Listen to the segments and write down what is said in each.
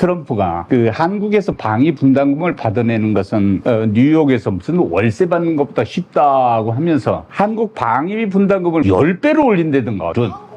트럼프가 그 한국에서 방위 분담금을 받아내는 것은 뉴욕에서 무슨 월세 받는 것보다 쉽다고 하면서 한국 방위 분담금을 10배로 올린다든가.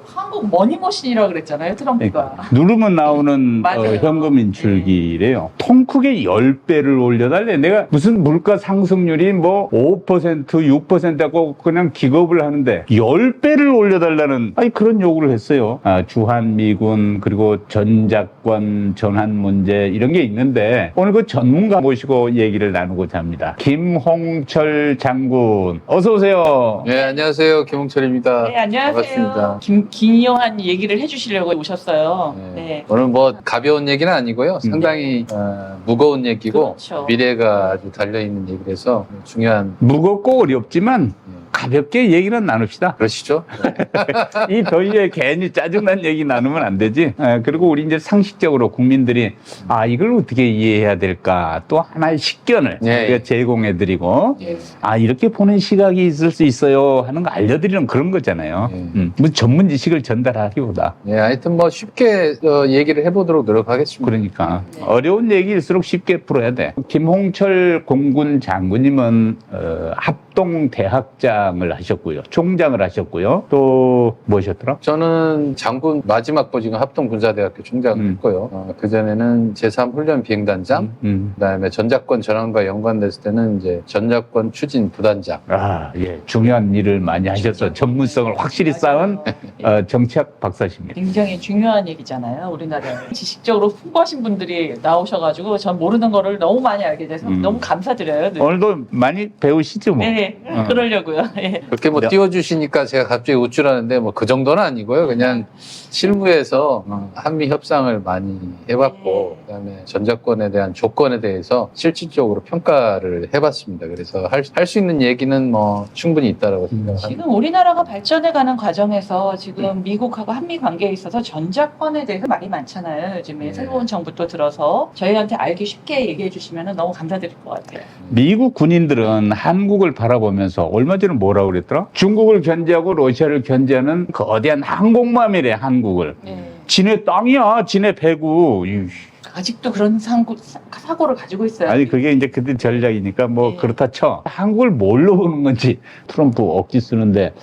한국 머니머신이라고 그랬잖아요, 트럼프가. 누르면 나오는 맞아요. 현금 인출기래요. 통 크게 10배를 올려달래. 내가 무슨 물가 상승률이 뭐 5%, 6%하고 그냥 기겁을 하는데 10배를 올려달라는 그런 요구를 했어요. 주한미군 그리고 전작권 전환 문제 이런 게 있는데 오늘 그 전문가 모시고 얘기를 나누고자 합니다. 김홍철 장군 어서 오세요. 네, 안녕하세요. 김홍철입니다. 네, 안녕하세요. 반갑습니다. 기이한 얘기를 해주시려고 오셨어요. 네. 오늘 뭐 가벼운 얘기는 아니고요. 상당히 무거운 얘기고 그렇죠. 미래가 아주 달려있는 얘기라서 중요한. 무겁고 어렵지만 가볍게 얘기는 나눕시다. 그러시죠? 이 더위에 괜히 짜증난 얘기 나누면 안 되지. 그리고 우리 이제 상식적으로 국민들이 이걸 어떻게 이해해야 될까 또 하나의 식견을 우리가 제공해드리고 이렇게 보는 시각이 있을 수 있어요 하는 거 알려드리는 그런 거잖아요. 무슨 전문 지식을 전달하기보다. 네, 하여튼 뭐 쉽게 얘기를 해보도록 노력하겠습니다. 그러니까 어려운 얘기일수록 쉽게 풀어야 돼. 김홍철 공군 장군님은 합동대학장을 하셨고요. 총장을 하셨고요. 또 뭐셨더라? 저는 장군 마지막 보직은 합동군사대학교 총장을 했고요. 그전에는 제3훈련 비행단장, 그다음에 전작권 전환과 연관됐을 때는 이제 전작권 추진 부단장. 예. 중요한 일을 많이 하셔서 전문성을 확실히 쌓은 정치학 박사십니다. 굉장히 중요한 얘기잖아요, 우리나라에. 지식적으로 풍부하신 분들이 나오셔가지고 전 모르는 거를 너무 많이 알게 돼서 너무 감사드려요. 늘. 오늘도 많이 배우시죠, 뭐. 네, 그러려고요. 예. 그렇게 뭐 띄워주시니까 제가 갑자기 우쭐하는데 뭐 그 정도는 아니고요. 그냥 실무에서 한미 협상을 많이 해봤고 그다음에 전작권에 대한 조건에 대해서 실질적으로 평가를 해봤습니다. 그래서 할 수 있는 얘기는 뭐 충분히 있다라고 생각합니다. 지금 우리나라가 발전해가는 과정에서 지금 미국하고 한미 관계에 있어서 전작권에 대해서 말이 많잖아요. 요즘에 새로운 정부 또 들어서 저희한테 알기 쉽게 얘기해 주시면 너무 감사드릴 것 같아요. 미국 군인들은 한국을 바라보면서 얼마 전에 뭐라고 그랬더라? 중국을 견제하고 러시아를 견제하는 거대한 항공모함이래, 한국을. 네. 지네 땅이야, 지네 배구. 아직도 그런 사고를 가지고 있어요. 아니 그게 이제 그때 전략이니까 뭐 네. 그렇다 쳐. 한국을 뭘로 보는 건지 트럼프 억지 쓰는데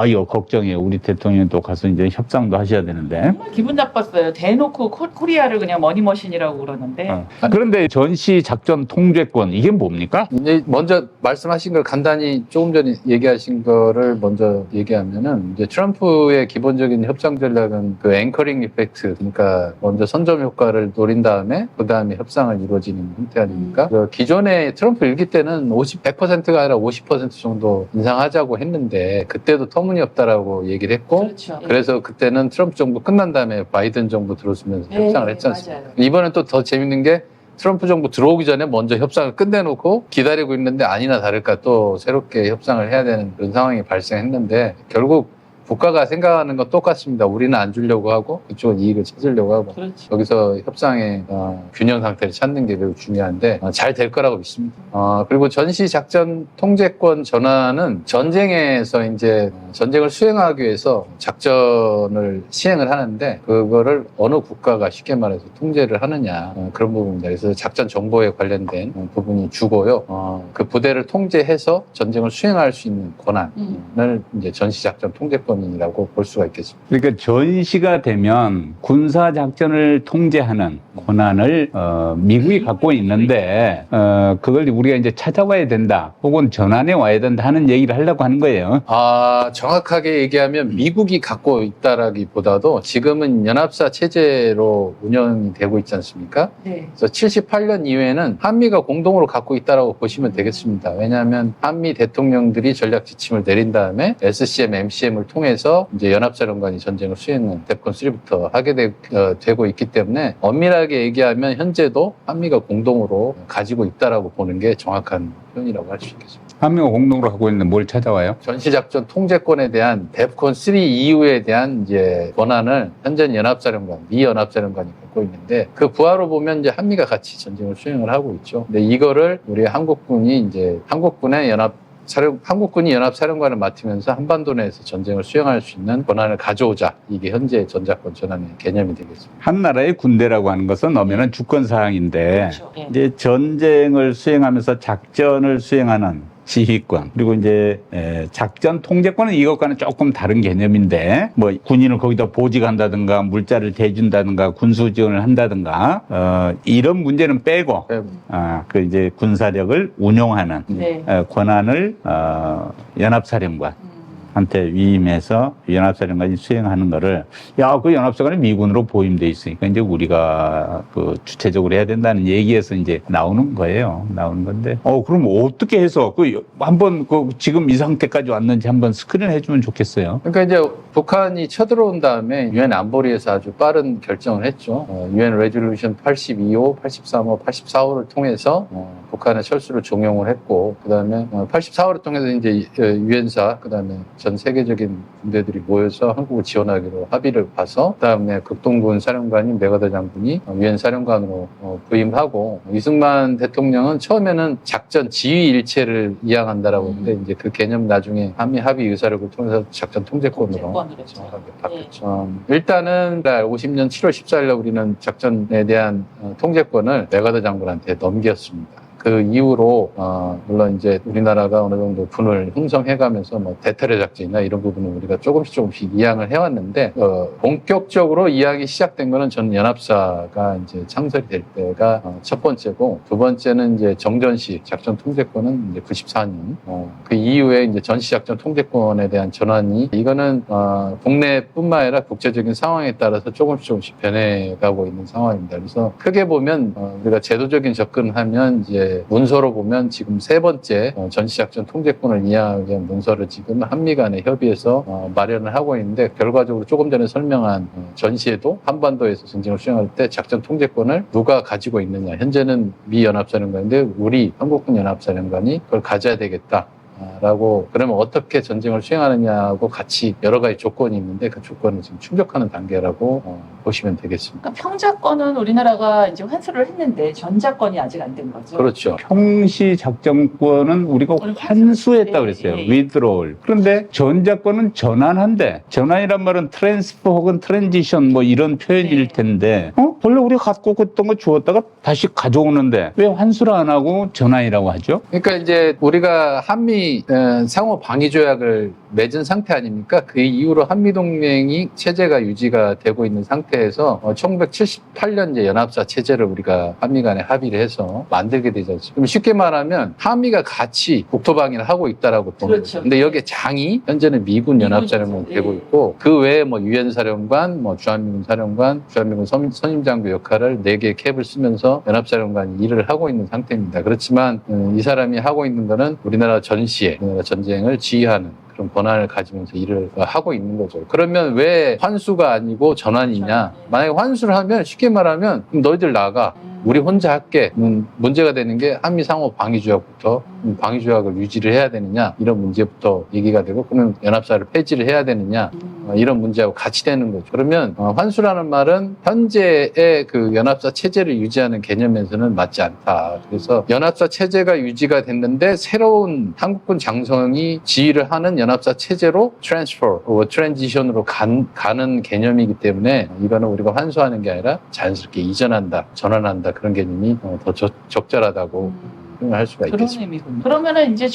이거 걱정이에요. 우리 대통령이 또 가서 이제 협상도 하셔야 되는데. 정말 기분 나빴어요. 대놓고 코리아를 그냥 머니머신이라고 그러는데. 그런데 전시 작전 통제권 이게 뭡니까? 이제 먼저 말씀하신 걸 간단히 조금 전에 얘기하신 거를 먼저 얘기하면은 이제 트럼프의 기본적인 협상 전략은 그 앵커링 이펙트, 그러니까 먼저 선점 효과를 노린 다음에 그 다음에 협상을 이루어지는 형태 아닙니까? 그 기존에 트럼프 일기 때는 100%가 아니라 50% 정도 인상하자고 했는데 그때도 터무니없다라고 얘기를 했고 그렇죠. 그래서 그때는 트럼프 정부 끝난 다음에 바이든 정부 들어오면서 협상을 했지 않습니까? 맞아요. 이번엔 또 더 재밌는 게 트럼프 정부 들어오기 전에 먼저 협상을 끝내놓고 기다리고 있는데 아니나 다를까 또 새롭게 협상을 해야 되는 그런 상황이 발생했는데 결국 국가가 생각하는 건 똑같습니다. 우리는 안 주려고 하고 그쪽은 이익을 찾으려고 하고 그렇죠. 여기서 협상의 균형 상태를 찾는 게 매우 중요한데 잘 될 거라고 믿습니다. 그리고 전시 작전 통제권 전환은 전쟁에서 이제 전쟁을 수행하기 위해서 작전을 시행을 하는데 그거를 어느 국가가 쉽게 말해서 통제를 하느냐 그런 부분입니다. 그래서 작전 정보에 관련된 부분이 주고요. 그 부대를 통제해서 전쟁을 수행할 수 있는 권한을 이제 전시 작전 통제권 이라고 볼 수가 있겠습니다. 그러니까 전시가 되면 군사 작전을 통제하는 권한을 미국이 갖고 있는데 그걸 우리가 이제 찾아와야 된다, 혹은 전환해 와야 된다 하는 얘기를 하려고 하는 거예요. 정확하게 얘기하면 미국이 갖고 있다라기보다도 지금은 연합사 체제로 운영이 되고 있지 않습니까? 네. 그래서 78년 이후에는 한미가 공동으로 갖고 있다라고 보시면 되겠습니다. 왜냐하면 한미 대통령들이 전략 지침을 내린 다음에 SCM, MCM을 통해서 이제 연합사령관이 전쟁을 수행은 데프콘 3부터 하게 되고 있기 때문에 엄밀하게 얘기하면 현재도 한미가 공동으로 가지고 있다라고 보는 게 정확한 표현이라고 할 수 있겠습니다. 한미가 공동으로 하고 있는데 뭘 찾아와요? 전시작전 통제권에 대한 데프콘 3 이후에 대한 이제 권한을 현재 연합사령관, 미 연합사령관이 갖고 있는데 그 부하로 보면 이제 한미가 같이 전쟁을 수행을 하고 있죠. 근데 이거를 우리 한국군이 이제 한국군의 연합 한국군이 연합사령관을 맡으면서 한반도 내에서 전쟁을 수행할 수 있는 권한을 가져오자. 이게 현재 전작권 전환의 개념이 되겠습니다. 한 나라의 군대라고 하는 것은 엄연한 주권 사항인데 그렇죠. 예. 이제 전쟁을 수행하면서 작전을 수행하는 지휘권 그리고 이제 작전 통제권은 이것과는 조금 다른 개념인데 뭐 군인을 거기다 보직한다든가 물자를 대준다든가 군수 지원을 한다든가 이런 문제는 빼고 그 이제 군사력을 운용하는 네. 권한을 연합사령관 한테 위임해서 연합사령관이 수행하는 거를 그 연합사령관이 미군으로 보임돼 있으니까 이제 우리가 그 주체적으로 해야 된다는 얘기에서 이제 나오는 거예요. 나오는 건데 그럼 어떻게 해서 한번 지금 이 상태까지 왔는지 한번 스크린 해주면 좋겠어요. 그러니까 이제 북한이 쳐들어온 다음에 유엔 안보리에서 아주 빠른 결정을 했죠. 유엔 레졸루션 82호, 83호, 84호를 통해서 북한의 철수를 종용을 했고 그다음에 84호를 통해서 이제 유엔사 그다음에 전 세계적인 군대들이 모여서 한국을 지원하기로 합의를 봐서 그다음에 극동군 사령관인 메가더 장군이 유엔 사령관으로 부임하고 이승만 대통령은 처음에는 작전 지휘 일체를 이양한다라고 했는데 이제 그 개념 나중에 한미 합의 의사록을 통해서 작전 통제권으로 정확하게 바뀌었죠. 일단은 50년 7월 14일 우리는 작전에 대한 통제권을 메가더 장군한테 넘겼습니다. 그 이후로 물론 이제 우리나라가 어느 정도 군을 형성해가면서 뭐 대테러 작전이나 이런 부분은 우리가 조금씩 이양을 해왔는데 본격적으로 이양이 시작된 거는 전 연합사가 이제 창설이 될 때가 첫 번째고 두 번째는 이제 정전시 작전 통제권은 이제 94년 그 이후에 이제 전시 작전 통제권에 대한 전환이 이거는 국내뿐만 아니라 국제적인 상황에 따라서 조금씩 변해가고 있는 상황입니다. 그래서 크게 보면 우리가 제도적인 접근하면 이제 문서로 보면 지금 세 번째 전시작전 통제권을 이양하기 위한 문서를 지금 한미 간에 협의해서 마련을 하고 있는데 결과적으로 조금 전에 설명한 전시에도 한반도에서 전쟁을 수행할 때 작전 통제권을 누가 가지고 있느냐. 현재는 미 연합사령관인데 우리 한국군 연합사령관이 그걸 가져야 되겠다. 라고 그러면 어떻게 전쟁을 수행하느냐고 같이 여러 가지 조건이 있는데 그 조건을 지금 충족하는 단계라고 보시면 되겠습니다. 그러니까 평자권은 우리나라가 이제 환수를 했는데 전자권이 아직 안 된 거죠. 그렇죠. 평시 작전권은 우리가 환수했다 그랬어요. withdrawal. 그런데 전자권은 전환한대. 전환이란 말은 트랜스퍼 혹은 트랜지션 뭐 이런 표현일 텐데 원래 우리가 갖고 있던 거 주었다가 다시 가져오는데 왜 환수를 안 하고 전환이라고 하죠? 그러니까 이제 우리가 한미 상호 방위 조약을 맺은 상태 아닙니까? 그 이후로 한미동맹이 체제가 유지가 되고 있는 상태에서 1978년 이제 연합사 체제를 우리가 한미 간에 합의를 해서 만들게 되지 않습니까? 그럼 쉽게 말하면 한미가 같이 국토방위를 하고 있다라고 보는 그렇죠. 거죠. 근데 여기에 장이 현재는 미군 연합사령관 되고 있고 그 외에 뭐 유엔 사령관, 뭐 주한미군 사령관, 주한미군 선임장교 역할을 4개의 캡을 쓰면서 연합사령관이 일을 하고 있는 상태입니다. 그렇지만 이 사람이 하고 있는 거는 우리나라 전시에 우리나라 전쟁을 지휘하는 그런 권한을 가지면서 일을 하고 있는 거죠. 그러면 왜 환수가 아니고 전환이냐? 만약에 환수를 하면 쉽게 말하면 너희들 나가. 우리 혼자 할게. 문제가 되는 게 한미 상호 방위조약부터 방위조약을 유지를 해야 되느냐 이런 문제부터 얘기가 되고 그러면 연합사를 폐지를 해야 되느냐 이런 문제하고 같이 되는 거죠. 그러면 환수라는 말은 현재의 그 연합사 체제를 유지하는 개념에서는 맞지 않다. 그래서 연합사 체제가 유지가 됐는데 새로운 한국군 장성이 지휘를 하는 연합사 체제로 트랜지션으로 가는 개념이기 때문에 이거는 우리가 환수하는 게 아니라 자연스럽게 이전한다, 전환한다 그런 개념이 더 적절하다고 할 수가 그런 있겠습니다. 의미군요. 그러면은 이제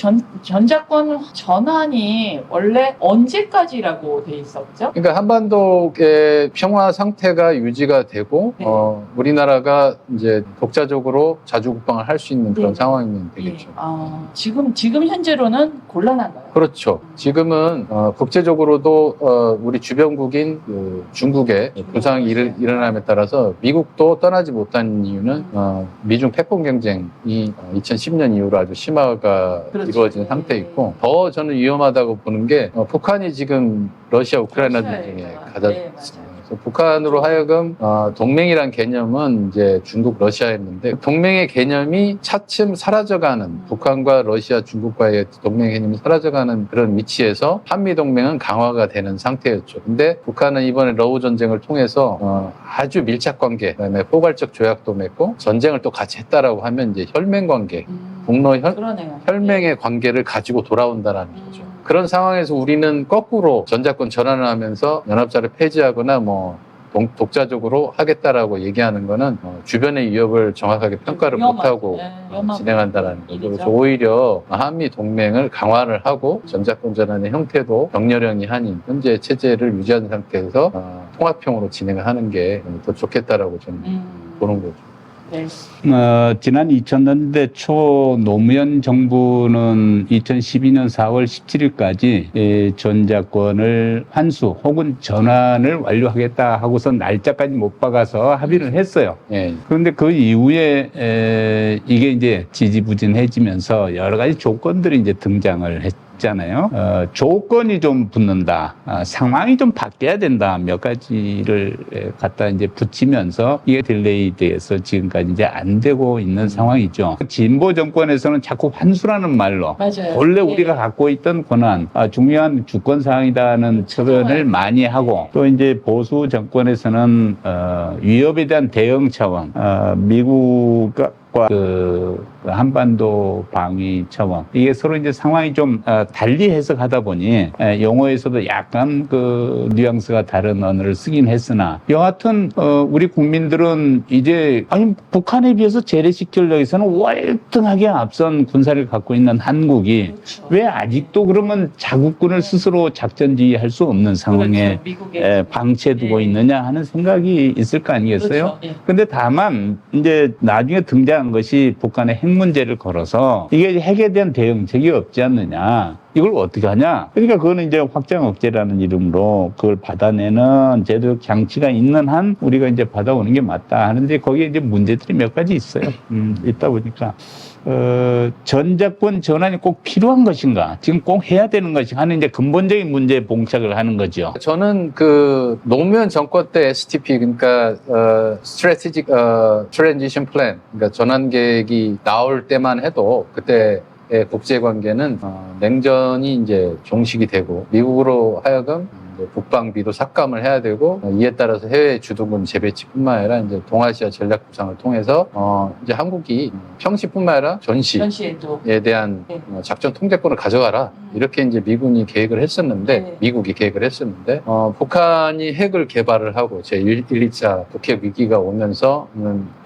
전자권 전환이 원래 언제까지라고 돼 있었죠? 그러니까 한반도의 평화 상태가 유지가 되고 네. 우리나라가 이제 독자적으로 자주국방을 할 수 있는 그런 네. 상황이면 되겠죠. 지금 현재로는 곤란한가요? 그렇죠. 지금은 국제적으로도 우리 주변국인 그 중국의 부상이 일어남에 따라서 미국도 떠나지 못한 이유는 미중 패권 경쟁이 2010년 이후로 아주 심화가 그렇죠. 이루어진 상태에 있고 더 저는 위험하다고 보는 게 북한이 지금 러시아 우크라이나 러시아에 전쟁에 네, 맞아요. 북한으로 하여금 동맹이란 개념은 이제 중국, 러시아였는데 동맹의 개념이 차츰 사라져가는 북한과 러시아, 중국과의 동맹 개념이 사라져가는 그런 위치에서 한미 동맹은 강화가 되는 상태였죠. 근데 북한은 이번에 러우 전쟁을 통해서 아주 밀착 관계, 그다음에 포괄적 조약도 맺고 전쟁을 또 같이 했다라고 하면 이제 혈맹 관계. 북러 그러네요. 혈맹의 관계를 가지고 돌아온다라는 거죠. 그런 상황에서 우리는 거꾸로 전자권 전환을 하면서 연합사를 폐지하거나 뭐 독자적으로 하겠다라고 얘기하는 거는 주변의 위협을 정확하게 평가를 못하고 진행한다라는 거죠. 그래서 오히려 한미 동맹을 강화를 하고 전자권 전환의 형태도 병렬형이 아닌 현재 체제를 유지한 상태에서 통합형으로 진행을 하는 게 더 좋겠다라고 저는 보는 거죠. 네. 지난 2000년대 초 노무현 정부는 2012년 4월 17일까지 전자권을 환수 혹은 전환을 완료하겠다 하고서 날짜까지 못 박아서 합의를 했어요. 예. 그런데 그 이후에 이게 이제 지지부진해지면서 여러 가지 조건들이 이제 등장을 했잖아요. 조건이 좀 붙는다. 상황이 좀 바뀌어야 된다. 몇 가지를 갖다 이제 붙이면서 이게 딜레이 돼서 지금까지 이제 안 되고 있는 상황이죠. 진보 정권에서는 자꾸 환수라는 말로 맞아요. 원래 예. 우리가 갖고 있던 권한, 중요한 주권 사항이다는 표현을 많이 하고 또 이제 보수 정권에서는 위협에 대한 대응 차원, 미국과 그 한반도 방위 차원 이게 서로 이제 상황이 좀 달리 해석하다 보니 용어에서도 약간 그 뉘앙스가 다른 언어를 쓰긴 했으나 여하튼 우리 국민들은 이제 아니 북한에 비해서 재래식 전력에서는 월등하게 앞선 군사를 갖고 있는 한국이 그렇죠. 왜 아직도 그러면 자국군을 스스로 작전 지휘할 수 없는 상황에 그렇죠. 미국의 방치해두고 예. 있느냐 하는 생각이 있을 거 아니겠어요? 그렇죠. 예. 근데 다만 이제 나중에 등장한 것이 북한의 핵 문제를 걸어서 이게 핵에 대한 대응책이 없지 않느냐. 이걸 어떻게 하냐? 그러니까 그거는 이제 확장 억제라는 이름으로 그걸 받아내는 제도적 장치가 있는 한 우리가 이제 받아오는 게 맞다 하는데 거기에 이제 문제들이 몇 가지 있어요. 있다 보니까. 전자권 전환이 꼭 필요한 것인가? 지금 꼭 해야 되는 것인가? 하는 이제 근본적인 문제에 봉착을 하는 거죠. 저는 그 노무현 정권 때 STP 그러니까 Strategic Transition Plan 그러니까 전환 계획이 나올 때만 해도 그때 국제 관계는 냉전이 이제 종식이 되고 미국으로 하여금 국방비도 삭감을 해야 되고 이에 따라서 해외 주둔군 재배치뿐만 아니라 이제 동아시아 전략 구상을 통해서 이제 한국이 평시뿐만 아니라 전시에도 전시에 대한 네. 작전 통제권을 가져가라 이렇게 이제 미군이 계획을 했었는데 네. 미국이 계획을 했었는데 북한이 핵을 개발을 하고 제 1, 2차 북핵 위기가 오면서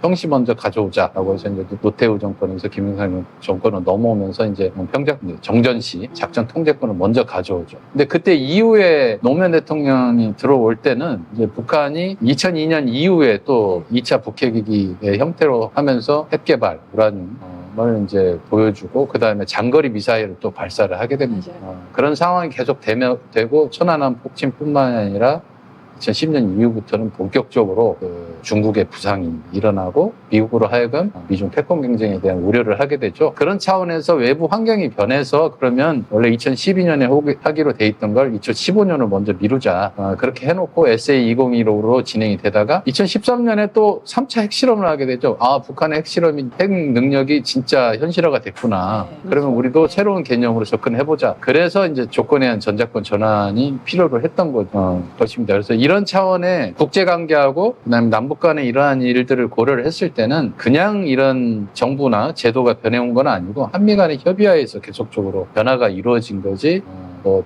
평시 먼저 가져오자라고 해서 이제 노태우 정권에서 김영삼 정권을 넘어오면서 이제 평작 정전시 작전 통제권을 먼저 가져오죠. 근데 그때 이후에 노무현 대통령이 들어올 때는 이제 북한이 2002년 이후에 또 2차 북핵 위기의 형태로 하면서 핵 개발, 우라늄을 이제 보여주고 그 다음에 장거리 미사일을 또 발사를 하게 됩니다. 그런 상황이 계속 되고 천안함 폭침뿐만 아니라 2010년 이후부터는 본격적으로 중국의 부상이 일어나고 미국으로 하여금 미중 패권 경쟁에 대한 우려를 하게 되죠. 그런 차원에서 외부 환경이 변해서 그러면 원래 2012년에 하기로 돼 있던 걸 2015년을 먼저 미루자. 그렇게 해놓고 SA-2015로 진행이 되다가 2013년에 또 3차 핵실험을 하게 되죠. 북한의 핵 능력이 진짜 현실화가 됐구나. 네, 그러면 그렇죠. 우리도 새로운 개념으로 접근해보자. 그래서 이제 조건에 의한 전자권 전환이 필요로 했던 것입니다. 그래서 이런 차원의 국제관계하고 그다음에 남북 간의 이러한 일들을 고려를 했을 때는 그냥 이런 정부나 제도가 변해온 건 아니고 한미 간의 협의하에서 계속적으로 변화가 이루어진 거지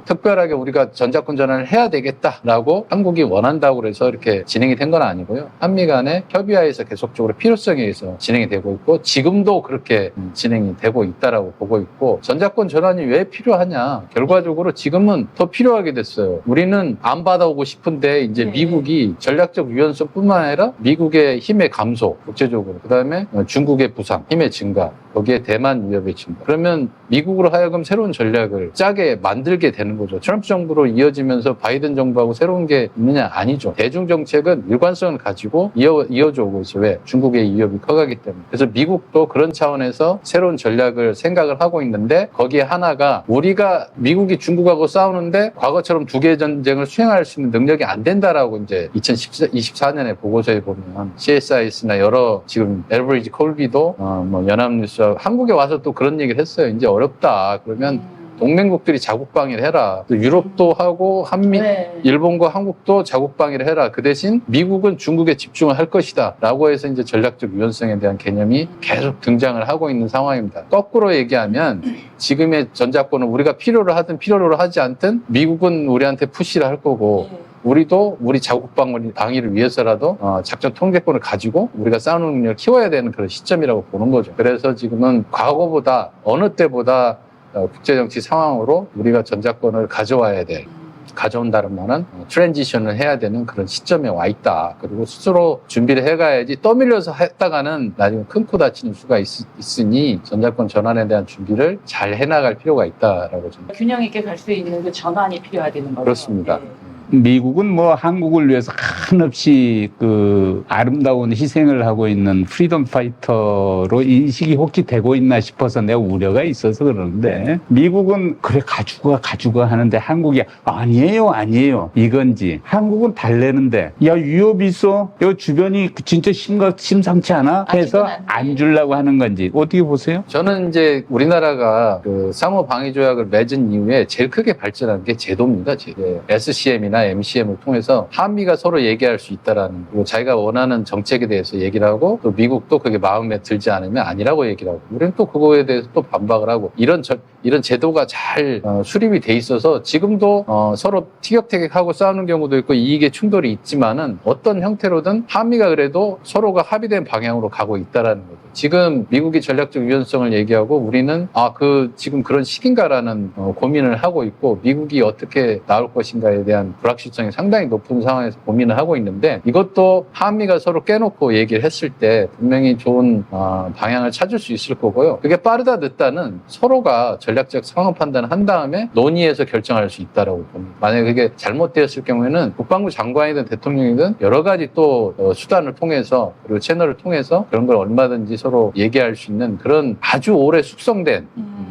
특별하게 우리가 전자권 전환을 해야 되겠다라고 한국이 원한다고 해서 이렇게 진행이 된 건 아니고요. 한미 간의 협의하에서 계속적으로 필요성에 의해서 진행이 되고 있고 지금도 그렇게 진행이 되고 있다라고 보고 있고 전자권 전환이 왜 필요하냐. 결과적으로 지금은 더 필요하게 됐어요. 우리는 안 받아오고 싶은데 이제 미국이 전략적 유연성뿐만 아니라 미국의 힘의 감소 국제적으로 그다음에 중국의 부상, 힘의 증가 거기에 대만 위협의 증가. 그러면 미국으로 하여금 새로운 전략을 짜게 만들게 되는 거죠. 트럼프 정부로 이어지면서 바이든 정부하고 새로운 게 있느냐? 아니죠. 대중 정책은 일관성을 가지고 이어져 오고 있어요. 왜? 중국의 위협이 커가기 때문에. 그래서 미국도 그런 차원에서 새로운 전략을 생각을 하고 있는데 거기에 하나가 우리가 미국이 중국하고 싸우는데 과거처럼 두 개의 전쟁을 수행할 수 있는 능력이 안 된다라고 이제 2024년에 보고서에 보면 CSIS나 여러 지금 엘브리지 콜비도 연합뉴스 한국에 와서 또 그런 얘기를 했어요. 이제 어렵다. 그러면 동맹국들이 자국 방위를 해라. 또 유럽도 하고 네. 일본과 한국도 자국 방위를 해라. 그 대신 미국은 중국에 집중을 할 것이다. 라고 해서 이제 전략적 유연성에 대한 개념이 계속 등장을 하고 있는 상황입니다. 거꾸로 얘기하면 지금의 전작권은 우리가 필요로 하든 필요로 하지 않든 미국은 우리한테 푸시를 할 거고 네. 우리도 우리 자국 방위를 위해서라도 작전 통제권을 가지고 우리가 싸우는 능력을 키워야 되는 그런 시점이라고 보는 거죠. 그래서 지금은 과거보다 어느 때보다 국제정치 상황으로 우리가 전작권을 가져와야 돼. 가져온다는 말은 트랜지션을 해야 되는 그런 시점에 와 있다. 그리고 스스로 준비를 해가야지 떠밀려서 했다가는 나중에 큰 코 다치는 수가 있으니 전작권 전환에 대한 준비를 잘 해나갈 필요가 있다라고 저는 균형 있게 갈 수 있는 그 전환이 필요하다는 거죠. 그렇습니다. 네. 미국은 뭐 한국을 위해서 한없이 그 아름다운 희생을 하고 있는 프리덤 파이터로 인식이 혹시 되고 있나 싶어서 내가 우려가 있어서 그러는데 미국은 그래 가지고 하는데 한국이 아니에요 이건지 한국은 달래는데 야 위협이 있어 요 주변이 진짜 심상치 않아 해서 아직은 안 주려고 하는 건지 어떻게 보세요? 저는 이제 우리나라가 그 상호 방위 조약을 맺은 이후에 제일 크게 발전한 게 제도입니다. SCM이나 MCM을 통해서 한미가 서로 얘기할 수 있다라는 그리고 자기가 원하는 정책에 대해서 얘기를 하고 또 미국도 그게 마음에 들지 않으면 아니라고 얘기를 하고 우리는 또 그거에 대해서 또 반박을 하고 이런 제도가 잘 수립이 돼 있어서 지금도 서로 티격태격하고 싸우는 경우도 있고 이익의 충돌이 있지만은 어떤 형태로든 한미가 그래도 서로가 합의된 방향으로 가고 있다라는 거죠. 지금 미국이 전략적 유연성을 얘기하고 우리는 지금 그런 시기인가라는 고민을 하고 있고 미국이 어떻게 나올 것인가에 대한 불확실성이 상당히 높은 상황에서 고민을 하고 있는데 이것도 한미가 서로 깨놓고 얘기를 했을 때 분명히 좋은 방향을 찾을 수 있을 거고요. 그게 빠르다 늦다는 서로가 전략적 상황 판단을 한 다음에 논의해서 결정할 수 있다라고 봅니다. 만약에 그게 잘못되었을 경우에는 국방부 장관이든 대통령이든 여러 가지 또 수단을 통해서 그리고 채널을 통해서 그런 걸 얼마든지 서로 얘기할 수 있는 그런 아주 오래 숙성된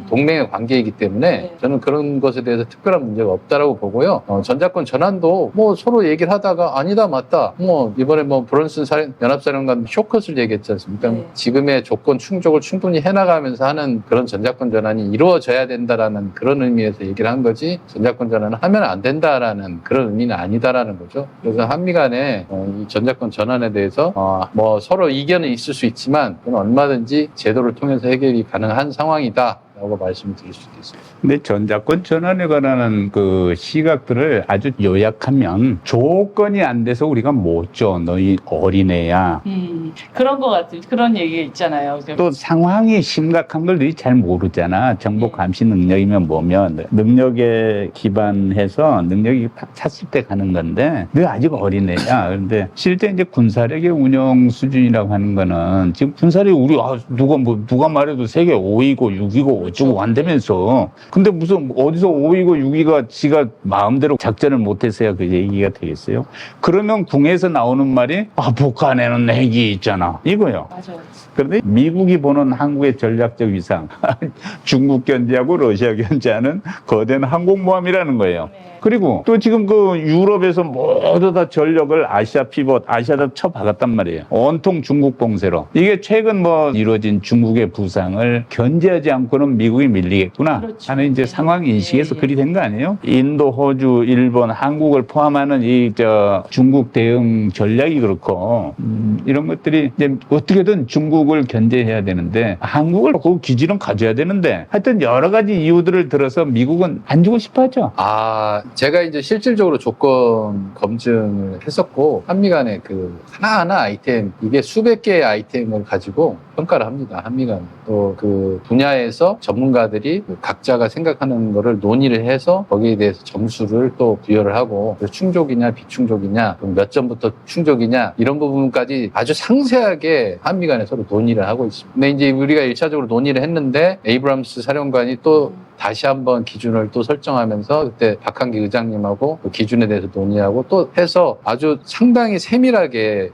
동맹의 관계이기 때문에 네. 저는 그런 것에 대해서 특별한 문제가 없다라고 보고요. 전작권 전환도 뭐 서로 얘기를 하다가 아니다 맞다. 뭐 이번에 뭐 브런슨 연합사령관 쇼컷을 얘기했지 않습니까? 네. 지금의 조건 충족을 충분히 해나가면서 하는 그런 전작권 전환이 이루어져야 된다라는 그런 의미에서 얘기를 한 거지 전작권 전환을 하면 안 된다라는 그런 의미는 아니다라는 거죠. 그래서 한미 간에 이 전작권 전환에 대해서 뭐 서로 이견은 있을 수 있지만 그건 얼마든지 제도를 통해서 해결이 가능한 상황이다. 라고 말씀을 드릴 수도 있습니다. 근데 전작권 전환에 관한 그 시각들을 아주 요약하면 조건이 안 돼서 우리가 못 줘. 너희 어린애야. 그런 것 같아요. 그런 얘기 있잖아요. 또 상황이 심각한 걸 너희 잘 모르잖아. 정보 감시 능력이면 뭐면 능력에 기반해서 능력이 딱 찼을 때 가는 건데 너 아직 어린애야. 그런데 실제 이제 군사력의 운영 수준이라고 하는 거는 지금 군사력이 우리 누가 말해도 세계 5위고 6위고 어쩌고 한다면서. 근데 무슨 어디서 5위고 6위가 지가 마음대로 작전을 못해서야 그 얘기가 되겠어요? 그러면 궁에서 나오는 말이 북한에는 핵이 있잖아 이거요. 맞아요. 그런데 미국이 보는 한국의 전략적 위상 중국 견제하고 러시아 견제하는 거대한 항공모함이라는 거예요. 네. 그리고 또 지금 그 유럽에서 모두 다 전력을 아시아다 쳐박았단 말이에요. 온통 중국 봉쇄로. 이게 최근 뭐 이루어진 중국의 부상을 견제하지 않고는 미국이 밀리겠구나 그렇죠. 하는 이제 네. 상황 인식에서 네. 그리 된 거 아니에요? 인도, 호주, 일본, 한국을 포함하는 중국 대응 전략이 그렇고 이런 것들이 이제 어떻게든 중국을 견제해야 되는데 한국을 그 기지는 가져야 되는데 하여튼 여러 가지 이유들을 들어서 미국은 안 주고 싶어 하죠. 제가 이제 실질적으로 조건 검증을 했었고 한미 간의 그 하나하나 아이템 이게 수백 개의 아이템을 가지고 평가를 합니다. 한미 간 또 그 분야에서 전문가들이 각자가 생각하는 거를 논의를 해서 거기에 대해서 점수를 또 부여를 하고 충족이냐 비충족이냐 몇 점부터 충족이냐 이런 부분까지 아주 상세하게 한미 간에 서로 논의를 하고 있습니다. 근데 이제 우리가 1차적으로 논의를 했는데 에이브람스 사령관이 또 다시 한번 기준을 또 설정하면서 그때 박한기 의장님하고 그 기준에 대해서 논의하고 또 해서 아주 상당히 세밀하게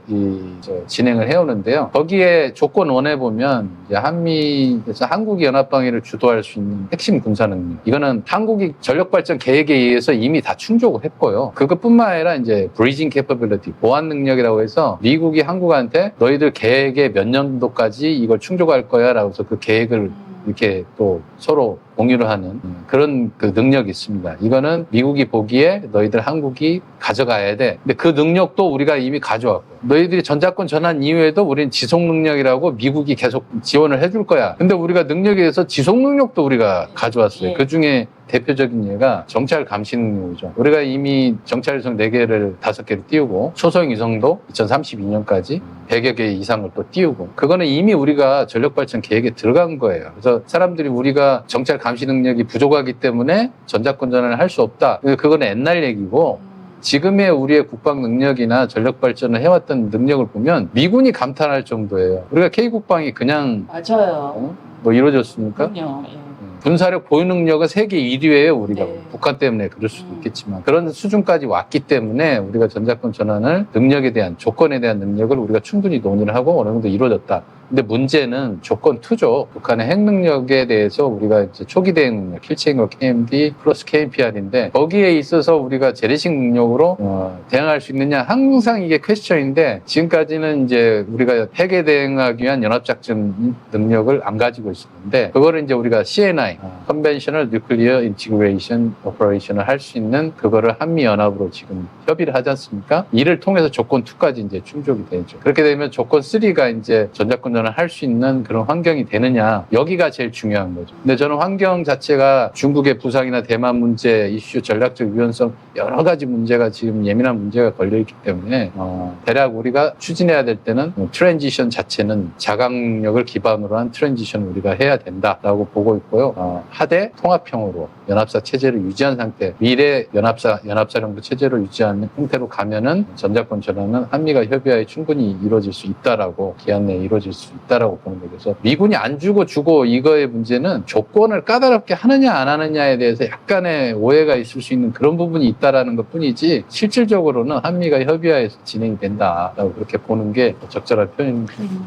진행을 해오는데요. 거기에 조건 1에 보면 이제 한미에서 한국이 연합방위를 주도할 수 있는 핵심 군사 능력. 이거는 한국이 전력 발전 계획에 의해서 이미 다 충족을 했고요. 그것뿐만 아니라 이제 브리징 캐퍼빌리티 보안 능력이라고 해서 미국이 한국한테 너희들 계획에 몇 년도까지 이걸 충족할 거야라고 해서 그 계획을 이렇게 또 서로 공유를 하는 그런 그 능력이 있습니다. 이거는 미국이 보기에 너희들 한국이 가져가야 돼. 근데 그 능력도 우리가 이미 가져왔고 너희들이 전자권 전환 이후에도 우리는 지속 능력이라고 미국이 계속 지원을 해줄 거야. 근데 우리가 능력에 대해서 지속 능력도 우리가 가져왔어요. 예. 그 중에 대표적인 예가 정찰 감시 능력이죠. 우리가 이미 정찰 위성 4개를 5개를 띄우고 소소형 위성도 2032년까지 100여 개 이상을 또 띄우고 그거는 이미 우리가 전력 발전 계획에 들어간 거예요. 그래서 사람들이 우리가 정찰 감시 능력이 부족하기 때문에 전자권 전환을 할 수 없다. 그거는 옛날 얘기고 지금의 우리의 국방 능력이나 전력 발전을 해왔던 능력을 보면 미군이 감탄할 정도예요. 우리가 K국방이 그냥 맞아요. 뭐 이루어졌습니까? 그럼요. 예. 군사력 보유 능력은 세계 1위예요. 우리가 네. 북한 때문에 그럴 수도 있겠지만 그런 수준까지 왔기 때문에 우리가 전자권 전환을 능력에 대한 조건에 대한 능력을 우리가 충분히 논의를 하고 어느 정도 이루어졌다. 근데 문제는 조건 2죠. 북한의 핵 능력에 대해서 우리가 이제 초기 대응 능력, 킬체인과 KMD 플러스 KMPR인데 거기에 있어서 우리가 재래식 능력으로 대응할 수 있느냐 항상 이게 퀘스천인데 지금까지는 이제 우리가 핵에 대응하기 위한 연합작전 능력을 안 가지고 있었는데 그거를 이제 우리가 CNI, Conventional Nuclear Integration Operation을 할 수 있는 그거를 한미연합으로 지금 협의를 하지 않습니까? 이를 통해서 조건 2까지 이제 충족이 되죠. 그렇게 되면 조건 3가 이제 전자권 전환을 할 수 있는 그런 환경이 되느냐 여기가 제일 중요한 거죠. 근데 저는 환경 자체가 중국의 부상이나 대만 문제 이슈 전략적 유연성 여러 가지 문제가 지금 예민한 문제가 걸려있기 때문에 대략 우리가 추진해야 될 때는 트랜지션 자체는 자강력을 기반으로 한 트랜지션을 우리가 해야 된다라고 보고 있고요. 하대 통합형으로 연합사 체제를 유지한 상태 미래 연합사령부 체제를 유지하는 형태로 가면은 전자권 전환은 한미가 협의하에 충분히 이루어질 수 있다라고 기한 내에 이루어질 수 있다라고 보는 거죠. 그래서 미군이 안 주고 이거의 문제는 조건을 까다롭게 하느냐 안 하느냐에 대해서 약간의 오해가 있을 수 있는 그런 부분이 있다라는 것 뿐이지 실질적으로는 한미가 협의하에서 진행이 된다라고 그렇게 보는 게 적절한 표현입니다.